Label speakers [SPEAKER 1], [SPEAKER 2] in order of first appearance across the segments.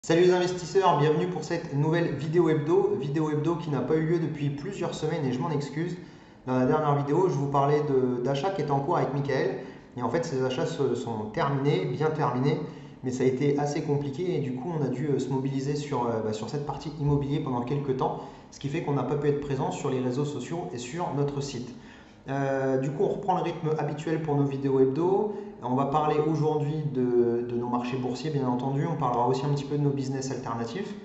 [SPEAKER 1] Salut les investisseurs, bienvenue pour cette nouvelle vidéo hebdo qui n'a pas eu lieu depuis plusieurs semaines et je m'en excuse. Dans la dernière vidéo, je vous parlais d'achats qui étaient en cours avec Michael et en fait ces achats se sont terminés, bien terminés, mais ça a été assez compliqué et du coup on a dû se mobiliser sur cette partie immobilier pendant quelques temps, ce qui fait qu'on n'a pas pu être présent sur les réseaux sociaux et sur notre site. Du coup, on reprend le rythme habituel pour nos vidéos hebdo. On va parler aujourd'hui de nos marchés boursiers, bien entendu. On parlera aussi un petit peu de nos business alternatifs.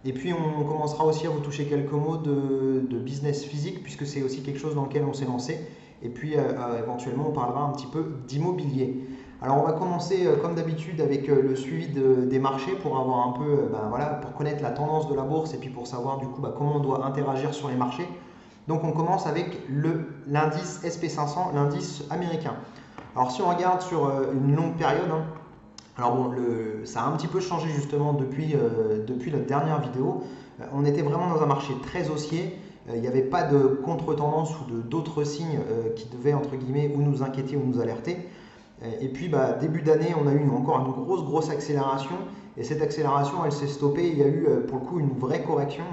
[SPEAKER 1] Et puis, on commencera aussi à vous toucher quelques mots de business physique, puisque c'est aussi quelque chose dans lequel on s'est lancé. Et puis, éventuellement, on parlera un petit peu d'immobilier. Alors, on va commencer, comme d'habitude, avec le suivi des marchés pour avoir un peu, voilà, pour connaître la tendance de la bourse et puis pour savoir du coup comment on doit interagir sur les marchés. Donc on commence avec l'indice SP500, l'indice américain. Alors si on regarde sur une longue période, alors bon, ça a un petit peu changé justement depuis notre dernière vidéo. On était vraiment dans un marché très haussier. Il n'y avait pas de contre-tendance ou d'autres signes qui devaient entre guillemets ou nous inquiéter ou nous alerter. Et puis début d'année, on a eu encore une grosse accélération. Et cette accélération, elle s'est stoppée. Il y a eu pour le coup une vraie correction.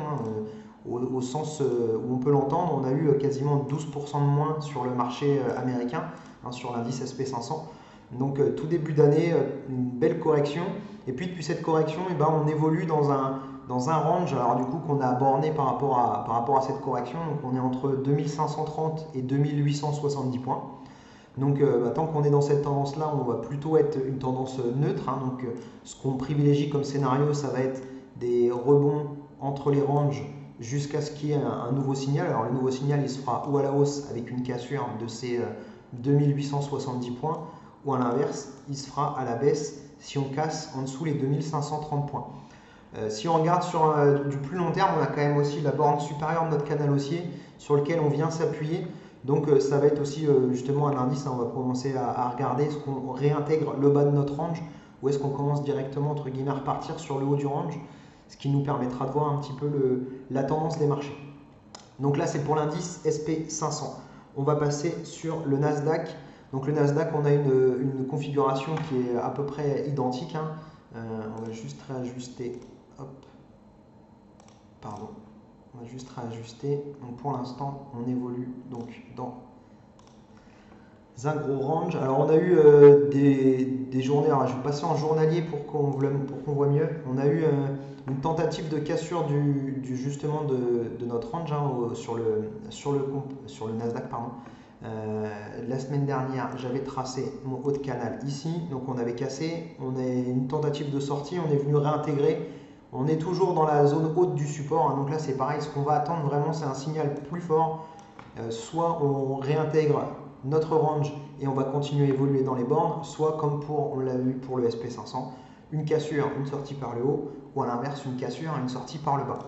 [SPEAKER 1] Au sens où on peut l'entendre, on a eu quasiment 12% de moins sur le marché américain, sur l'indice SP500. Donc tout début d'année, une belle correction. Et puis depuis cette correction, on évolue dans un range alors du coup qu'on a borné par rapport à cette correction. Donc on est entre 2530 et 2870 points. Donc tant qu'on est dans cette tendance-là, on va plutôt être une tendance neutre. Donc ce qu'on privilégie comme scénario, ça va être des rebonds entre les ranges jusqu'à ce qu'il y ait un nouveau signal. Alors le nouveau signal, il se fera ou à la hausse avec une cassure de ces 2870 points, ou à l'inverse, il se fera à la baisse si on casse en dessous les 2530 points. Si on regarde sur du plus long terme, on a quand même aussi la borne supérieure de notre canal haussier sur lequel on vient s'appuyer. Donc ça va être aussi justement un indice, on va commencer à regarder, est-ce qu'on réintègre le bas de notre range ou est-ce qu'on commence directement entre guillemets à repartir sur le haut du range, ce qui nous permettra de voir un petit peu la tendance des marchés. Donc là c'est pour l'indice SP500. On va passer sur le Nasdaq. Donc le Nasdaq, on a une configuration qui est à peu près identique. On va juste réajuster. Hop. Pardon. On va juste réajuster. Donc pour l'instant, on évolue donc dans un gros range. Alors on a eu des journées, alors je vais passer en journalier pour qu'on voit mieux. On a eu une tentative de cassure justement de notre range sur le Nasdaq. Pardon. La semaine dernière, j'avais tracé mon haut de canal ici, donc on avait cassé, on a une tentative de sortie, on est venu réintégrer. On est toujours dans la zone haute du support, donc là c'est pareil, ce qu'on va attendre vraiment c'est un signal plus fort. Soit on réintègre notre range et on va continuer à évoluer dans les bornes, soit comme on l'a vu pour le SP500, une cassure, une sortie par le haut, ou à l'inverse une cassure, une sortie par le bas.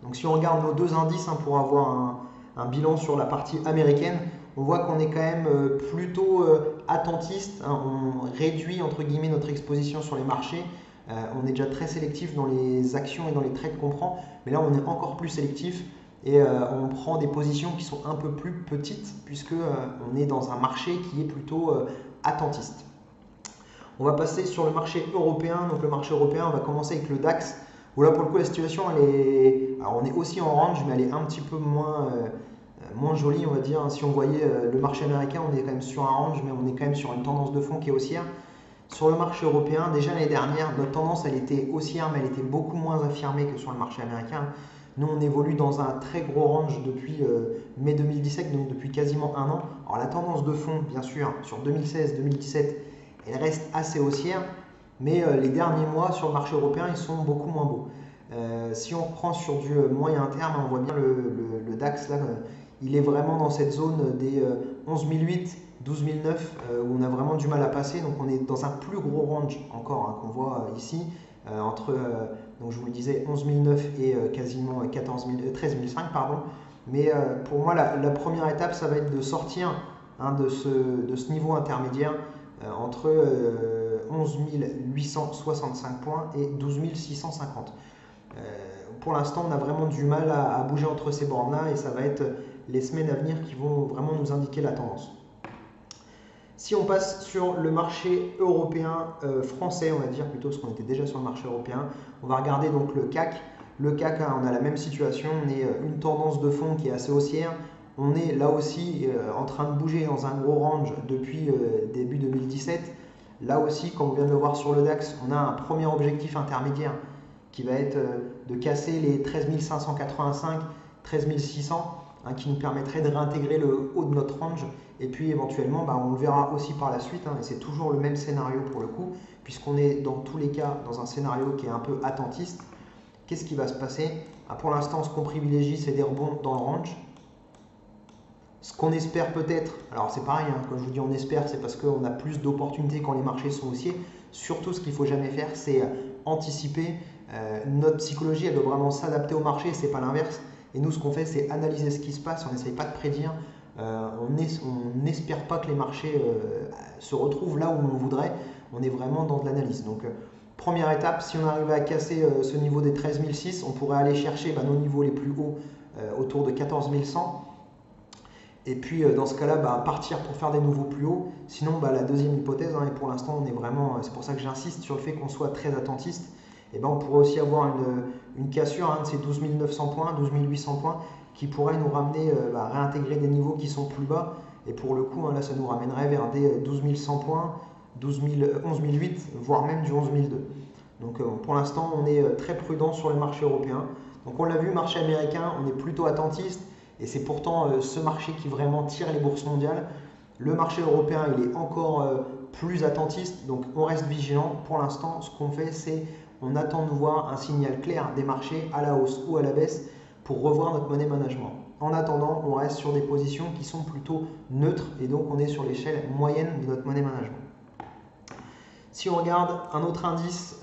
[SPEAKER 1] Donc si on regarde nos deux indices pour avoir un bilan sur la partie américaine, on voit qu'on est quand même plutôt attentiste, on réduit entre guillemets notre exposition sur les marchés. On est déjà très sélectif dans les actions et dans les trades qu'on prend, mais là on est encore plus sélectif et on prend des positions qui sont un peu plus petites puisque on est dans un marché qui est plutôt attentiste. On va passer sur le marché européen. Donc le marché européen, on va commencer avec le DAX. Où là pour le coup la situation alors on est aussi en range, mais elle est un petit peu moins jolie, on va dire. Si on voyait le marché américain, on est quand même sur un range, mais on est quand même sur une tendance de fond qui est haussière. Sur le marché européen, déjà l'année dernière, notre tendance elle était haussière, mais elle était beaucoup moins affirmée que sur le marché américain. Nous, on évolue dans un très gros range depuis mai 2017, donc depuis quasiment un an. Alors la tendance de fond, bien sûr, sur 2016-2017, elle reste assez haussière, mais les derniers mois sur le marché européen, ils sont beaucoup moins beaux. Si on reprend sur du moyen terme, on voit bien le DAX là, il est vraiment dans cette zone des 11 008, 12 009 où on a vraiment du mal à passer. Donc on est dans un plus gros range encore qu'on voit ici entre, donc je vous le disais, 11 009 et quasiment 13 005 pardon. Mais pour moi la première étape ça va être de sortir de ce niveau intermédiaire entre 11 865 points et 12 650. Pour l'instant, on a vraiment du mal à bouger entre ces bornes-là et ça va être les semaines à venir qui vont vraiment nous indiquer la tendance. Si on passe sur le marché européen, français, on va dire plutôt, parce qu'on était déjà sur le marché européen, on va regarder donc le CAC. Le CAC, hein, on a la même situation, on est une tendance de fond qui est assez haussière. On est là aussi en train de bouger dans un gros range depuis début 2017. Là aussi, comme on vient de le voir sur le DAX, on a un premier objectif intermédiaire qui va être de casser les 13 585, 13 600, hein, qui nous permettrait de réintégrer le haut de notre range. Et puis éventuellement, on le verra aussi par la suite, hein, et c'est toujours le même scénario pour le coup, puisqu'on est dans tous les cas dans un scénario qui est un peu attentiste. Qu'est-ce qui va se passer? Pour l'instant, ce qu'on privilégie, c'est des rebonds dans le range. Ce qu'on espère peut-être, alors c'est pareil, hein, quand je vous dis on espère, c'est parce qu'on a plus d'opportunités quand les marchés sont haussiers. Surtout, ce qu'il ne faut jamais faire, c'est anticiper. Notre psychologie, elle doit vraiment s'adapter au marché, c'est pas l'inverse. Et nous, ce qu'on fait, c'est analyser ce qui se passe, on n'essaye pas de prédire. On n'espère pas que les marchés se retrouvent là où on voudrait. On est vraiment dans de l'analyse. Donc, première étape, si on arrivait à casser ce niveau des 13 600, on pourrait aller chercher nos niveaux les plus hauts autour de 14 100. Et puis dans ce cas-là, partir pour faire des nouveaux plus hauts. Sinon, la deuxième hypothèse, hein, et pour l'instant, on est vraiment, c'est pour ça que j'insiste sur le fait qu'on soit très attentiste. Et on pourrait aussi avoir une cassure, hein, de ces 12 900 points, 12 800 points, qui pourrait nous ramener, réintégrer des niveaux qui sont plus bas. Et pour le coup, hein, là, ça nous ramènerait vers des 12 100 points, 11 008, voire même du 11 002. Donc pour l'instant, on est très prudent sur le marché européen. Donc on l'a vu, marché américain, on est plutôt attentiste. Et c'est pourtant ce marché qui vraiment tire les bourses mondiales. Le marché européen, il est encore plus attentiste, donc on reste vigilant. Pour l'instant, ce qu'on fait, c'est on attend de voir un signal clair des marchés à la hausse ou à la baisse pour revoir notre money management. En attendant, on reste sur des positions qui sont plutôt neutres et donc on est sur l'échelle moyenne de notre money management. Si on regarde un autre indice,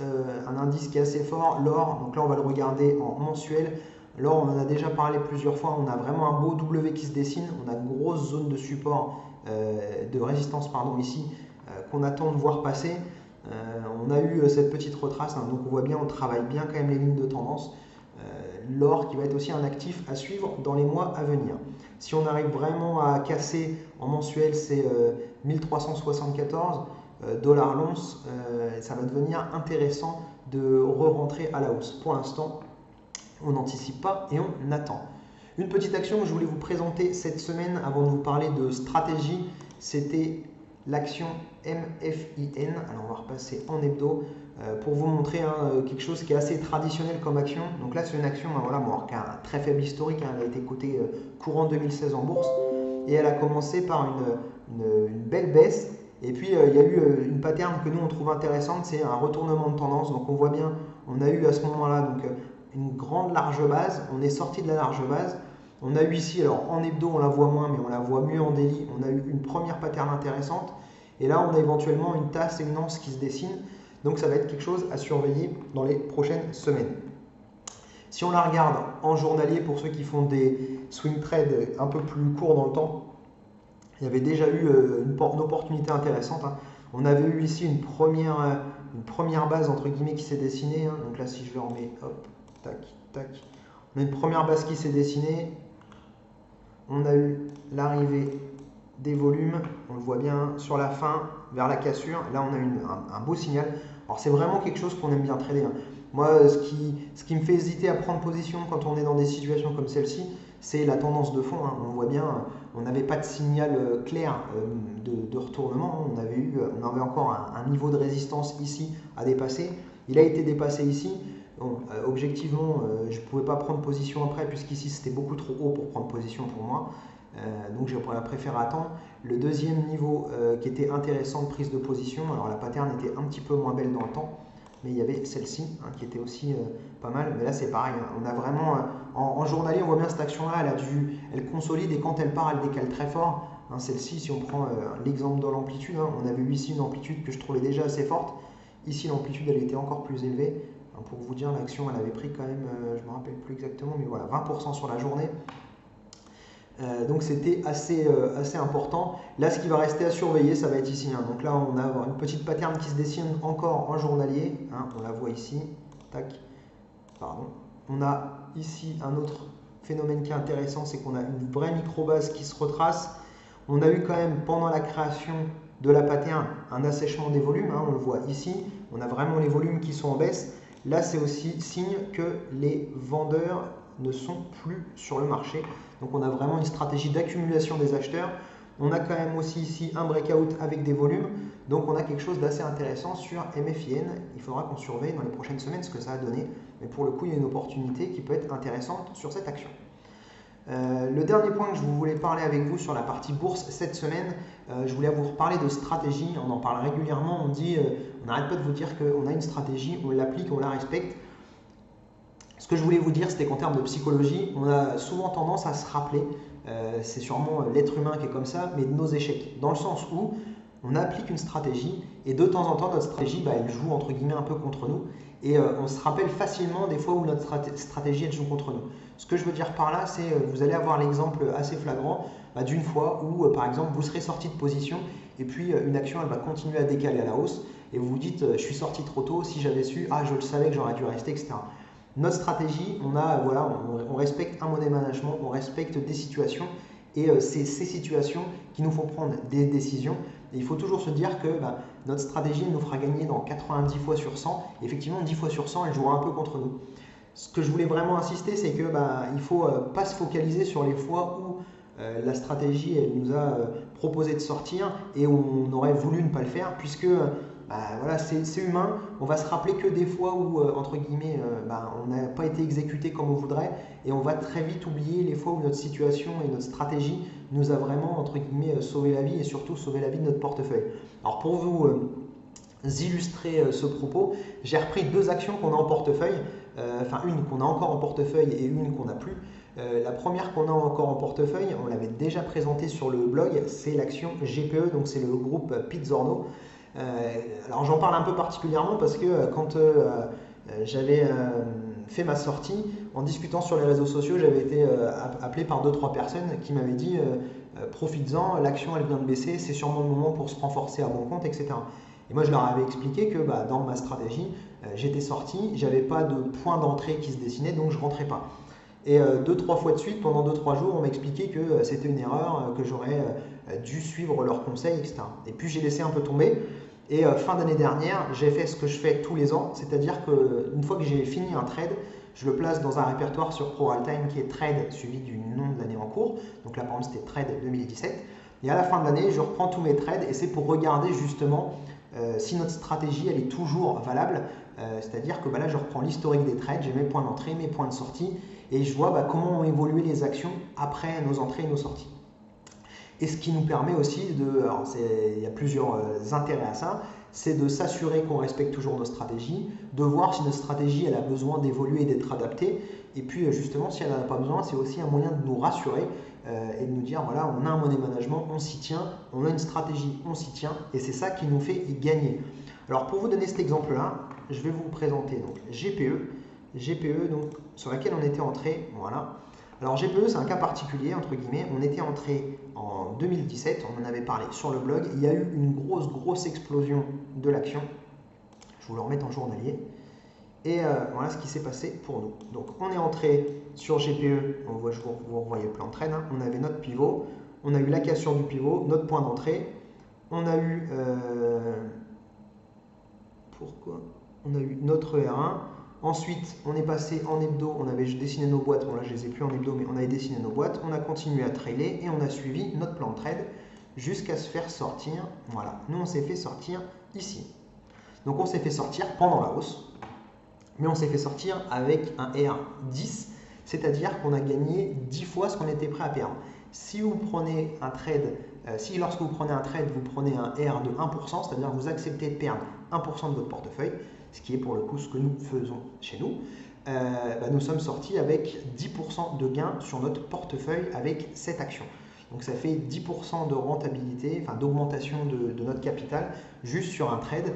[SPEAKER 1] un indice qui est assez fort, l'or, donc là on va le regarder en mensuel. L'or, on en a déjà parlé plusieurs fois, on a vraiment un beau W qui se dessine, on a une grosse zone de support, de résistance ici, qu'on attend de voir passer. On a eu cette petite retrace, hein, donc on voit bien, on travaille bien quand même les lignes de tendance. L'or qui va être aussi un actif à suivre dans les mois à venir. Si on arrive vraiment à casser en mensuel, c'est 1374 dollars l'once, ça va devenir intéressant de re-rentrer à la hausse. Pour l'instant, on n'anticipe pas et on attend. Une petite action que je voulais vous présenter cette semaine avant de vous parler de stratégie, c'était l'action MFIN. Alors on va repasser en hebdo pour vous montrer quelque chose qui est assez traditionnel comme action. Donc là c'est une action qui a un très faible historique, hein, elle a été cotée courant 2016 en bourse et elle a commencé par une belle baisse. Et puis il y a eu une pattern que nous on trouve intéressante, c'est un retournement de tendance. Donc on voit bien, on a eu à ce moment-là une grande large base, on est sorti de la large base. On a eu ici, alors en hebdo on la voit moins, mais on la voit mieux en daily, on a eu une première pattern intéressante. Et là on a éventuellement une tasse et une anse qui se dessinent. Donc ça va être quelque chose à surveiller dans les prochaines semaines. Si on la regarde en journalier, pour ceux qui font des swing trades un peu plus courts dans le temps, il y avait déjà eu une opportunité intéressante, hein. On avait eu ici une première base entre guillemets qui s'est dessinée, hein. Donc là si je le remets, hop, tac, tac. On a une première base qui s'est dessinée. On a eu l'arrivée des volumes, on le voit bien sur la fin, vers la cassure. Là, on a un beau signal. Alors, c'est vraiment quelque chose qu'on aime bien trader, hein. Moi, ce qui me fait hésiter à prendre position quand on est dans des situations comme celle-ci, c'est la tendance de fond, hein. On voit bien, on n'avait pas de signal clair de retournement. On avait encore un niveau de résistance ici à dépasser. Il a été dépassé ici. Bon, objectivement, je ne pouvais pas prendre position après, puisqu'ici c'était beaucoup trop haut pour prendre position pour moi. Donc j'ai préféré attendre. Le deuxième niveau qui était intéressant de prise de position, alors la pattern était un petit peu moins belle dans le temps, mais il y avait celle-ci, hein, qui était aussi pas mal. Mais là c'est pareil, hein, on a vraiment, en journalier, on voit bien cette action-là, elle consolide et quand elle part, elle décale très fort. Hein, celle-ci, si on prend l'exemple de l'amplitude, hein, on avait eu ici une amplitude que je trouvais déjà assez forte. Ici l'amplitude elle était encore plus élevée. Pour vous dire, l'action elle avait pris quand même, je ne me rappelle plus exactement, mais voilà, 20% sur la journée. Donc c'était assez important. Là, ce qui va rester à surveiller, ça va être ici, hein. Donc là, on a une petite pattern qui se dessine encore en journalier, hein. On la voit ici. Tac. Pardon. On a ici un autre phénomène qui est intéressant, c'est qu'on a une vraie micro-base qui se retrace. On a eu quand même pendant la création de la pattern, un assèchement des volumes, hein, on le voit ici, on a vraiment les volumes qui sont en baisse. Là, c'est aussi signe que les vendeurs ne sont plus sur le marché. Donc on a vraiment une stratégie d'accumulation des acheteurs. On a quand même aussi ici un breakout avec des volumes. Donc on a quelque chose d'assez intéressant sur MFIN. Il faudra qu'on surveille dans les prochaines semaines ce que ça a donné. Mais pour le coup, il y a une opportunité qui peut être intéressante sur cette action. Le dernier point que je voulais parler avec vous sur la partie bourse cette semaine, je voulais vous reparler de stratégie. On en parle régulièrement, on dit, on n'arrête pas de vous dire qu'on a une stratégie, on l'applique, on la respecte. Ce que je voulais vous dire, c'était qu'en termes de psychologie, on a souvent tendance à se rappeler, c'est sûrement l'être humain qui est comme ça, mais de nos échecs. Dans le sens où on applique une stratégie et de temps en temps, notre stratégie, elle joue entre guillemets un peu contre nous. Et on se rappelle facilement des fois où notre stratégie, elle joue contre nous. Ce que je veux dire par là, c'est vous allez avoir l'exemple assez flagrant d'une fois où, par exemple, vous serez sorti de position et puis une action, elle va continuer à décaler à la hausse et vous vous dites, je suis sorti trop tôt, si j'avais su, je le savais que j'aurais dû rester, etc. Notre stratégie, on respecte un money management, on respecte des situations et c'est ces situations qui nous font prendre des décisions. Et il faut toujours se dire que notre stratégie nous fera gagner dans 90 fois sur 100. Et effectivement, 10 fois sur 100, elle jouera un peu contre nous. Ce que je voulais vraiment insister, c'est que il ne faut pas se focaliser sur les fois où la stratégie elle nous a proposé de sortir et où on aurait voulu ne pas le faire, puisque voilà, c'est humain. On va se rappeler que des fois où, entre guillemets, on n'a pas été exécuté comme on voudrait et on va très vite oublier les fois où notre situation et notre stratégie nous a vraiment, entre guillemets, sauvé la vie et surtout sauvé la vie de notre portefeuille. Alors pour vous illustrer ce propos, j'ai repris deux actions qu'on a en portefeuille, une qu'on a encore en portefeuille et une qu'on n'a plus. La première qu'on a encore en portefeuille, on l'avait déjà présentée sur le blog, c'est l'action GPE, donc c'est le groupe Pizzorno. Alors j'en parle un peu particulièrement parce que quand j'avais fait ma sortie, en discutant sur les réseaux sociaux, j'avais été appelé par 2-3 personnes qui m'avaient dit profites-en, l'action elle vient de baisser, c'est sûrement le moment pour se renforcer à bon compte, etc. Et moi je leur avais expliqué que dans ma stratégie, j'étais sorti, j'avais pas de point d'entrée qui se dessinait, donc je rentrais pas. Et 2-3 fois de suite, pendant 2-3 jours, on m'expliquait que c'était une erreur, que j'aurais dû suivre leurs conseils, etc. Et puis j'ai laissé un peu tomber. Et fin d'année dernière, j'ai fait ce que je fais tous les ans, c'est-à-dire qu'une fois que j'ai fini un trade, je le place dans un répertoire sur ProAltime qui est trade suivi du nom de l'année en cours. Donc là, par exemple, c'était trade 2017. Et à la fin de l'année, je reprends tous mes trades et c'est pour regarder justement si notre stratégie elle est toujours valable. C'est-à-dire que là, je reprends l'historique des trades, j'ai mes points d'entrée, mes points de sortie et je vois comment ont évolué les actions après nos entrées et nos sorties. Et ce qui nous permet aussi il y a plusieurs intérêts à ça, c'est de s'assurer qu'on respecte toujours nos stratégies, de voir si notre stratégie elle a besoin d'évoluer et d'être adaptée. Et puis justement, si elle n'en a pas besoin, c'est aussi un moyen de nous rassurer et de nous dire voilà, on a un money management, on s'y tient, on a une stratégie, on s'y tient, et c'est ça qui nous fait gagner. Alors pour vous donner cet exemple-là, je vais vous présenter donc GPE donc, sur laquelle on était entré, voilà. Alors GPE, c'est un cas particulier, entre guillemets. On était entré en 2017, on en avait parlé sur le blog. Il y a eu une grosse explosion de l'action. Je vous le remets en journalier. Et voilà ce qui s'est passé pour nous. Donc on est entré sur GPE, on voit, vous revoyez le plan de trade. On avait notre pivot, on a eu la cassure du pivot, notre point d'entrée. On a eu on a eu notre R1. Ensuite, on est passé en hebdo, on avait dessiné nos boîtes, bon là je les ai plus en hebdo, mais on avait dessiné nos boîtes, on a continué à trailer et on a suivi notre plan de trade jusqu'à se faire sortir, voilà, nous on s'est fait sortir ici. Donc on s'est fait sortir pendant la hausse, mais on s'est fait sortir avec un R10, c'est-à-dire qu'on a gagné 10 fois ce qu'on était prêt à perdre. Si vous prenez un trade, lorsque vous prenez un trade, vous prenez un R de 1%, c'est-à-dire que vous acceptez de perdre 1% de votre portefeuille, ce qui est pour le coup ce que nous faisons chez nous, nous sommes sortis avec 10% de gain sur notre portefeuille avec cette action. Donc ça fait 10% de rentabilité, enfin d'augmentation de notre capital juste sur un trade.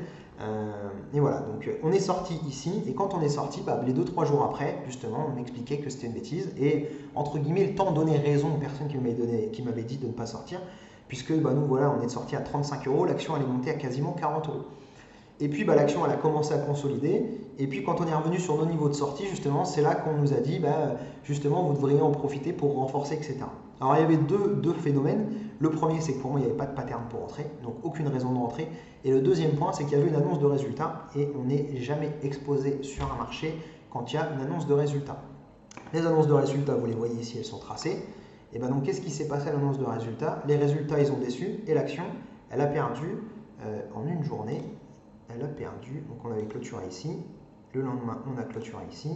[SPEAKER 1] Et voilà, donc on est sorti ici et quand on est sorti, les 2-3 jours après, justement, on m'expliquait que c'était une bêtise et entre guillemets, le temps donnait raison aux personnes qui m'avaient dit de ne pas sortir puisque nous voilà, on est sorti à 35 €, l'action elle est montée à quasiment 40 €. Et puis l'action elle a commencé à consolider. Et puis quand on est revenu sur nos niveaux de sortie, justement, c'est là qu'on nous a dit, justement, vous devriez en profiter pour renforcer, etc. Alors il y avait deux phénomènes. Le premier, c'est que pour moi, il n'y avait pas de pattern pour rentrer, donc aucune raison de rentrer. Et le deuxième point, c'est qu'il y avait une annonce de résultat et on n'est jamais exposé sur un marché quand il y a une annonce de résultat. Les annonces de résultats, vous les voyez ici, elles sont tracées. Et donc qu'est-ce qui s'est passé à l'annonce de résultats? Les résultats, ils ont déçu et l'action, elle a perdu en une journée. Elle a perdu, donc on avait clôturé ici. Le lendemain, on a clôturé ici.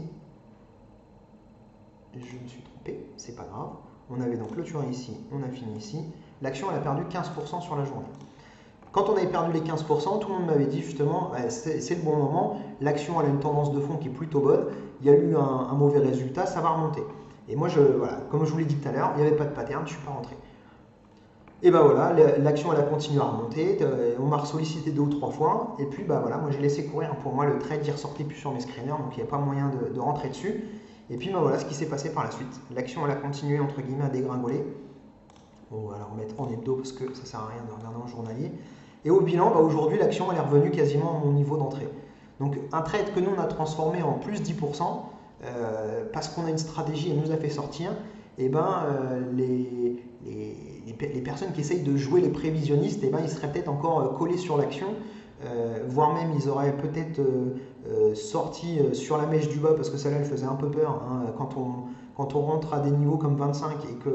[SPEAKER 1] Je me suis trompé, c'est pas grave. On avait donc clôturé ici, on a fini ici. L'action, elle a perdu 15% sur la journée. Quand on avait perdu les 15%, tout le monde m'avait dit justement, c'est le bon moment, l'action elle a une tendance de fond qui est plutôt bonne, il y a eu un mauvais résultat, ça va remonter. Et moi, voilà, comme je vous l'ai dit tout à l'heure, il n'y avait pas de pattern, je ne suis pas rentré. Et voilà, l'action elle a continué à remonter, on m'a sollicité 2 ou 3 fois, et puis voilà, moi j'ai laissé courir. Pour moi, le trade il ressortait plus sur mes screeners, donc il n'y avait pas moyen de rentrer dessus. Et puis voilà ce qui s'est passé par la suite. L'action elle a continué entre guillemets à dégringoler. Bon, on va la remettre en hebdo parce que ça ne sert à rien de regarder en journalier. Et au bilan, aujourd'hui, l'action elle est revenue quasiment à mon niveau d'entrée. Donc un trade que nous on a transformé en plus 10%, parce qu'on a une stratégie, elle nous a fait sortir, et les personnes qui essayent de jouer les prévisionnistes, ils seraient peut-être encore collés sur l'action, voire même ils auraient peut-être sorti sur la mèche du bas, parce que celle-là elle faisait un peu peur, hein, quand on rentre à des niveaux comme 25 et que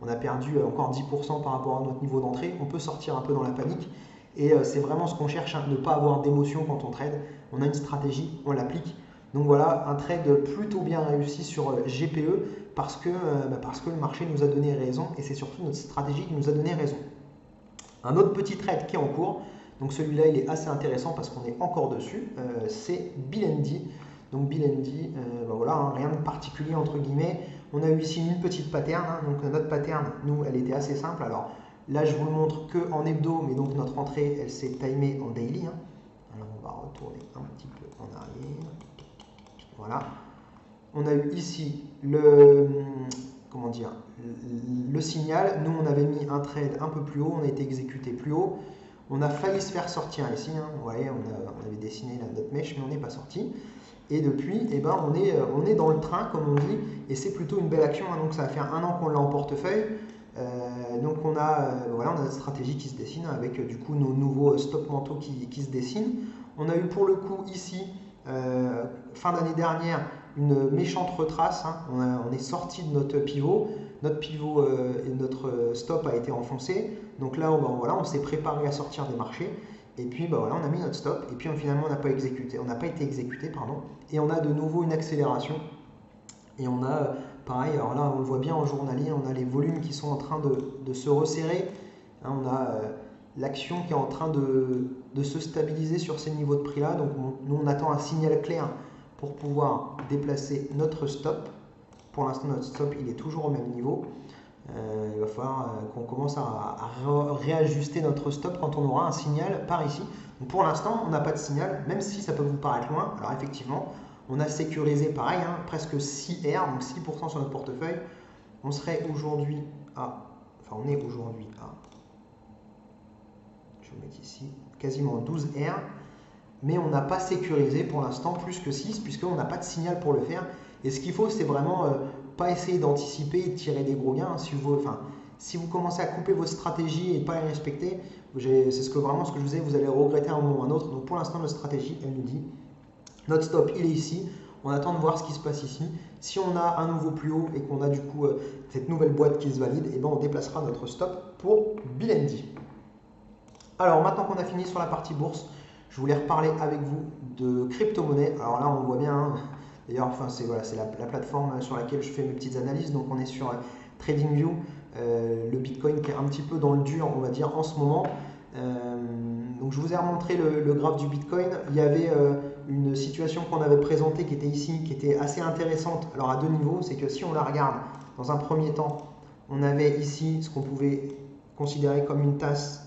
[SPEAKER 1] on a perdu encore 10% par rapport à notre niveau d'entrée, on peut sortir un peu dans la panique. Et c'est vraiment ce qu'on cherche, hein, ne pas avoir d'émotion quand on trade. On a une stratégie, on l'applique. Donc voilà, un trade plutôt bien réussi sur GPE parce que le marché nous a donné raison et c'est surtout notre stratégie qui nous a donné raison. Un autre petit trade qui est en cours, donc celui-là il est assez intéressant parce qu'on est encore dessus, c'est Bilendi. Donc Bilendi, voilà, hein, rien de particulier entre guillemets. On a eu ici une petite pattern, hein, donc notre pattern, nous, elle était assez simple. Alors là, je vous le montre que en hebdo, mais donc notre entrée, elle s'est timée en daily. Hein. Alors on va retourner un petit peu en arrière. Voilà. On a eu ici le signal. Nous, on avait mis un trade un peu plus haut, on a été exécuté plus haut. On a failli se faire sortir ici. Hein. Vous voyez, on avait dessiné notre mèche, mais on n'est pas sorti. Et depuis, on est dans le train, comme on dit, et c'est plutôt une belle action. Hein. Donc ça va faire 1 an qu'on l'a en portefeuille. Donc on a notre stratégie qui se dessine avec du coup nos nouveaux stop mentaux qui se dessinent. On a eu pour le coup ici, fin d'année dernière, une méchante retrace. Hein. On est sorti de notre pivot. Notre pivot et notre stop a été enfoncé. Donc là, on s'est préparé à sortir des marchés. Et puis on a mis notre stop. Et puis finalement, on n'a pas été exécuté, pardon. Et on a de nouveau une accélération. Et on a, pareil, alors là, on le voit bien en journalier, on a les volumes qui sont en train de se resserrer. Hein, on a l'action qui est en train de se stabiliser sur ces niveaux de prix-là. Donc nous, on attend un signal clair pour pouvoir déplacer notre stop. Pour l'instant, notre stop, il est toujours au même niveau. Il va falloir qu'on commence à réajuster notre stop quand on aura un signal par ici. Donc pour l'instant, on n'a pas de signal, même si ça peut vous paraître loin. Alors effectivement, on a sécurisé pareil, hein, presque 6 R, donc 6% sur notre portefeuille. On serait aujourd'hui on est aujourd'hui à, je vais le mettre ici, quasiment 12 R. Mais on n'a pas sécurisé pour l'instant plus que 6, puisqu'on n'a pas de signal pour le faire. Et ce qu'il faut, c'est vraiment pas essayer d'anticiper et de tirer des gros gains. Hein. Si vous commencez à couper votre stratégie et ne pas les respecter, c'est ce que je vous ai, vous allez regretter à un moment ou à un autre. Donc pour l'instant, notre stratégie, elle nous dit, notre stop, il est ici. On attend de voir ce qui se passe ici. Si on a un nouveau plus haut et qu'on a du coup cette nouvelle boîte qui se valide, on déplacera notre stop pour Bilendi. Alors maintenant qu'on a fini sur la partie bourse, je voulais reparler avec vous de crypto-monnaie. Alors là, on voit bien, hein, d'ailleurs, c'est la plateforme sur laquelle je fais mes petites analyses. Donc on est sur TradingView, le Bitcoin qui est un petit peu dans le dur, on va dire, en ce moment. Donc je vous ai remontré le graphe du Bitcoin. Il y avait une situation qu'on avait présentée qui était ici, qui était assez intéressante. Alors à 2 niveaux, c'est que si on la regarde dans un premier temps, on avait ici ce qu'on pouvait considérer comme une tasse.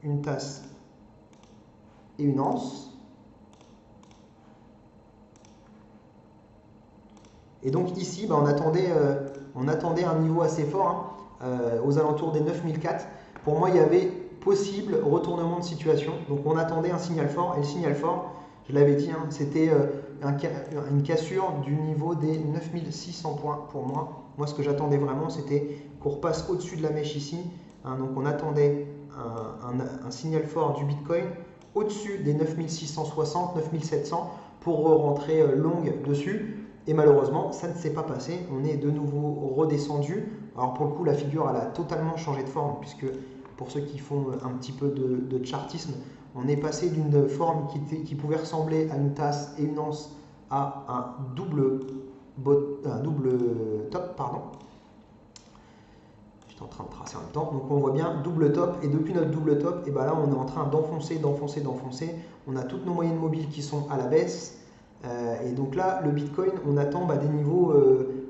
[SPEAKER 1] Une tasse et une anse. Et donc ici, on attendait un niveau assez fort, hein, aux alentours des 9004. Pour moi, il y avait possible retournement de situation. Donc on attendait un signal fort, et le signal fort, je l'avais dit, hein, c'était une cassure du niveau des 9600 points pour moi. Moi, ce que j'attendais vraiment, c'était qu'on repasse au-dessus de la mèche ici. Hein, donc on attendait un signal fort du Bitcoin au-dessus des 9660, 9700 pour rentrer longue dessus. Et malheureusement, ça ne s'est pas passé. On est de nouveau redescendu. Alors pour le coup, la figure, elle a totalement changé de forme, puisque pour ceux qui font un petit peu de chartisme, on est passé d'une forme qui pouvait ressembler à une tasse et une anse à un double top, pardon. J'étais en train de tracer en même temps. Donc on voit bien double top, et depuis notre double top, et ben là on est en train d'enfoncer, d'enfoncer, d'enfoncer. On a toutes nos moyennes mobiles qui sont à la baisse. Et donc là, le Bitcoin, on attend des niveaux,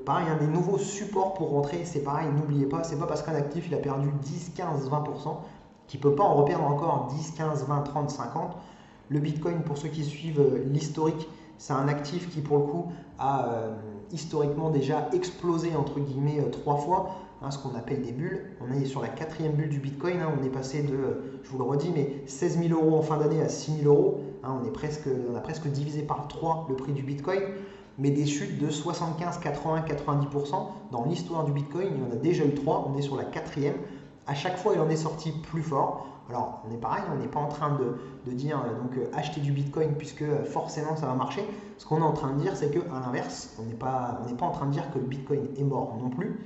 [SPEAKER 1] pareil, des nouveaux supports pour rentrer. C'est pareil, n'oubliez pas, c'est pas parce qu'un actif il a perdu 10, 15, 20% qu'il ne peut pas en reperdre encore 10, 15, 20, 30, 50. Le Bitcoin, pour ceux qui suivent l'historique, c'est un actif qui, pour le coup, a historiquement déjà explosé, entre guillemets, 3 fois. Ce qu'on appelle des bulles. On est sur la 4e bulle du Bitcoin. On est passé de, je vous le redis, mais 16 000 € en fin d'année à 6 000 €. On a presque divisé par 3 le prix du Bitcoin. Mais des chutes de 75, 80, 90% dans l'histoire du Bitcoin, il y en a déjà eu 3. On est sur la 4e. À chaque fois, il en est sorti plus fort. Alors, on est pareil, on n'est pas en train de dire acheter du Bitcoin puisque forcément ça va marcher. Ce qu'on est en train de dire, c'est qu'à l'inverse, on n'est pas en train de dire que le Bitcoin est mort non plus.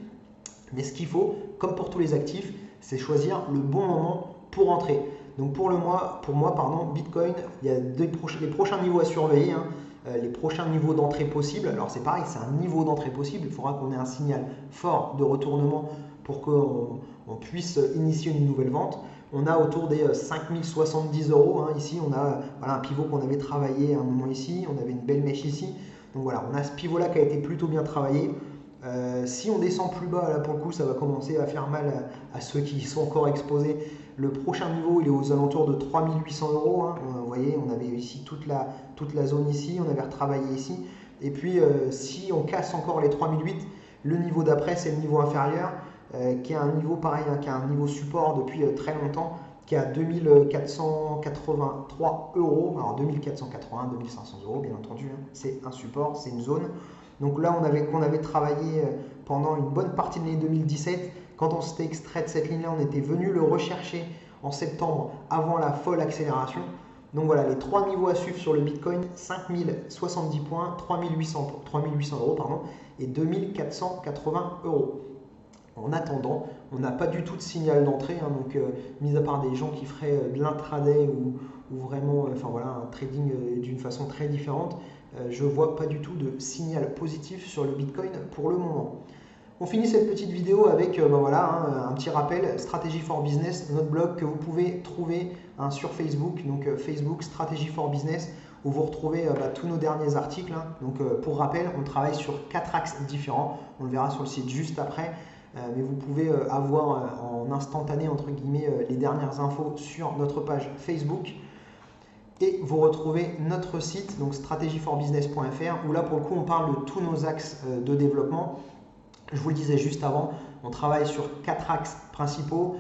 [SPEAKER 1] Mais ce qu'il faut, comme pour tous les actifs, c'est choisir le bon moment pour entrer. Donc pour moi, Bitcoin, il y a les prochains niveaux à surveiller, les prochains niveaux d'entrée possibles. Alors c'est pareil, c'est un niveau d'entrée possible. Il faudra qu'on ait un signal fort de retournement pour qu'on puisse initier une nouvelle vente. On a autour des 5070 €. Ici, on a un pivot qu'on avait travaillé à un moment ici. On avait une belle mèche ici. Donc voilà, on a ce pivot-là qui a été plutôt bien travaillé. Si on descend plus bas, là pour le coup, ça va commencer à faire mal à ceux qui sont encore exposés. Le prochain niveau, il est aux alentours de 3800 €. Vous voyez, on avait ici toute la zone ici, on avait retravaillé ici. Et puis, si on casse encore les 3008, le niveau d'après, c'est le niveau inférieur, qui est un niveau pareil, qui a un niveau support depuis très longtemps, qui est à 2483 €. Alors 2480, 2500 €, bien entendu, c'est un support, c'est une zone. Donc là, qu'on avait travaillé pendant une bonne partie de l'année 2017. Quand on s'était extrait de cette ligne-là, on était venu le rechercher en septembre avant la folle accélération. Donc voilà, les 3 niveaux à suivre sur le Bitcoin, 5070 points, 3800 € pardon, et 2480 €. En attendant, on n'a pas du tout de signal d'entrée, donc mis à part des gens qui feraient de l'intraday ou vraiment un trading d'une façon très différente, je ne vois pas du tout de signal positif sur le Bitcoin pour le moment. On finit cette petite vidéo avec un petit rappel, Strategy for Business, notre blog que vous pouvez trouver sur Facebook, donc Facebook Strategy for Business, où vous retrouvez tous nos derniers articles. Donc pour rappel, on travaille sur 4 axes différents, on le verra sur le site juste après. Mais vous pouvez avoir en instantané, entre guillemets, les dernières infos sur notre page Facebook. Et vous retrouvez notre site, donc strategyforbusiness.fr, où là, pour le coup, on parle de tous nos axes de développement. Je vous le disais juste avant, on travaille sur 4 axes principaux.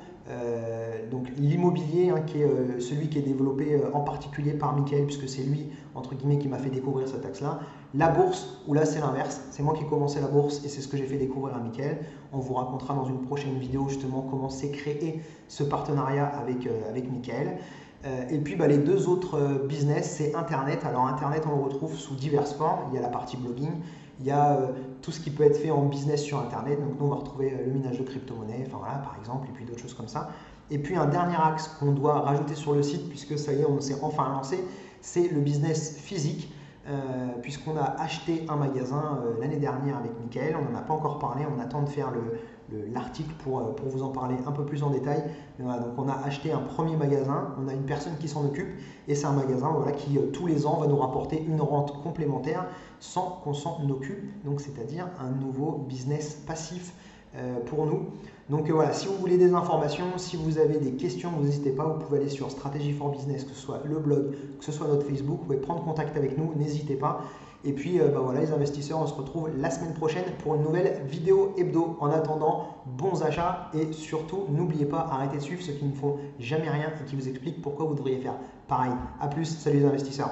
[SPEAKER 1] Donc l'immobilier, qui est celui qui est développé en particulier par Michael, puisque c'est lui, entre guillemets, qui m'a fait découvrir cet axe-là. La bourse, où là c'est l'inverse, c'est moi qui ai commencé la bourse et c'est ce que j'ai fait découvrir à Michael. On vous racontera dans une prochaine vidéo justement comment s'est créé ce partenariat avec Michael. Et puis les 2 autres business, c'est Internet. Alors Internet, on le retrouve sous diverses formes. Il y a la partie blogging, il y a tout ce qui peut être fait en business sur Internet. Donc nous, on va retrouver le minage de crypto-monnaies, par exemple, et puis d'autres choses comme ça. Et puis un dernier axe qu'on doit rajouter sur le site, puisque ça y est, on s'est enfin lancé, c'est le business physique. Puisqu'on a acheté un magasin l'année dernière avec Michael, on n'en a pas encore parlé, on attend de faire l'article pour vous en parler un peu plus en détail. Voilà, donc on a acheté un premier magasin, on a une personne qui s'en occupe et c'est un magasin qui tous les ans va nous rapporter une rente complémentaire sans qu'on s'en occupe, donc c'est-à-dire un nouveau business passif pour nous. Donc voilà, si vous voulez des informations, si vous avez des questions, vous n'hésitez pas, vous pouvez aller sur Strategy for Business, que ce soit le blog, que ce soit notre Facebook, vous pouvez prendre contact avec nous, n'hésitez pas. Et puis bah voilà les investisseurs, on se retrouve la semaine prochaine pour une nouvelle vidéo hebdo. En attendant, bons achats et surtout n'oubliez pas, arrêtez de suivre ceux qui ne font jamais rien et qui vous expliquent pourquoi vous devriez faire pareil. A plus, salut les investisseurs.